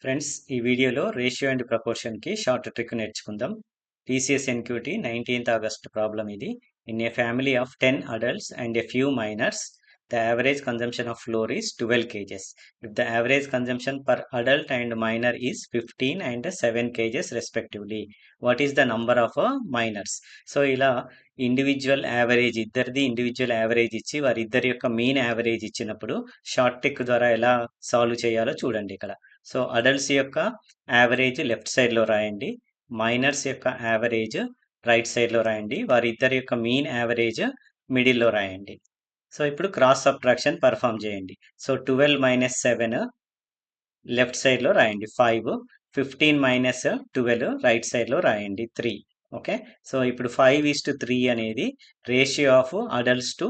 Friends, ఈ వీడియోలో ratio and ప్రపోర్షన్కి షార్ట్ ట్రిక్ నేర్చుకుందాం. TCS NQT 19th August problem ఇది. In a family of 10 adults and a few minors, the average consumption of flour is 12 kgs. If the average consumption per adult and minor is 15 and 7 kgs respectively, what is the number of minors? So ఇలా individual average, ఇద్దరిది individual average ఇచ్చి వారిద్దరి యొక్క mean average ఇచ్చినప్పుడు short trick ద్వారా ఎలా solve చేయాలో చూడండి ఇక్కడ. సో అడల్ట్స్ యొక్క యావరేజ్ లెఫ్ట్ సైడ్లో రాయండి, మైనర్స్ యొక్క యావరేజ్ రైట్ సైడ్లో రాయండి, వారిద్దరి యొక్క మీన్ యావరేజ్ మిడిల్లో రాయండి. సో ఇప్పుడు క్రాస్ సబ్ట్రాక్షన్ పర్ఫామ్ చేయండి. సో 12 మైనస్ 7 లెఫ్ట్ సైడ్లో రాయండి 5, 15 మైనస్ 12 రైట్ సైడ్లో రాయండి 3. ఓకే, సో ఇప్పుడు 5:3 అనేది ratio of adults to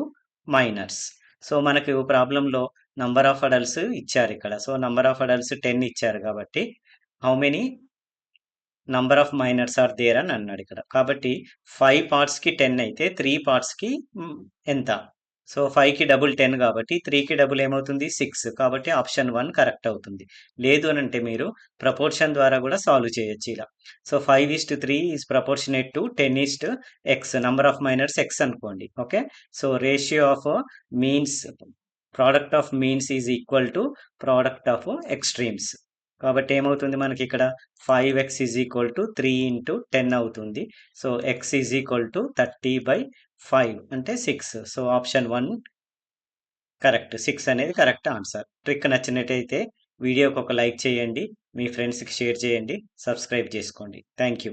minors. So మనకు ప్రాబ్లంలో నంబర్ ఆఫ్ అడల్ట్స్ ఇచ్చారు ఇక్కడ. సో నంబర్ ఆఫ్ అడల్ట్స్ 10 ఇచ్చారు కాబట్టి how many number of minors are there అని అన్నాడు ఇక్కడ. కాబట్టి 5 పార్ట్స్కి 10 అయితే 3 పార్ట్స్కి ఎంత? సో 5కి డబుల్ 10 కాబట్టి 3కి డబుల్ ఏమవుతుంది 6. కాబట్టి ఆప్షన్ 1 కరెక్ట్ అవుతుంది. లేదు అని అంటే మీరు ప్రపోర్షన్ ద్వారా కూడా సాల్వ్ చేయొచ్చు ఇలా. So 5:3 is proportionate to 10:x, number of minors x అనుకోండి. Okay, so ratio of means, product of means is equal to product of extremes. కాబట్టి ఏమవుతుంది మనకి ఇక్కడ 5x is equal to 3 into 10 అవుతుంది. So x is equal to 30/5 అంటే 6. So option 1 correct, 6 అనేది correct answer. Trick నచ్చినట్టయితే వీడియోకి ఒక లైక్ చేయండి, మీ ఫ్రెండ్స్కి షేర్ చేయండి, సబ్స్క్రైబ్ చేసుకోండి. Thank you.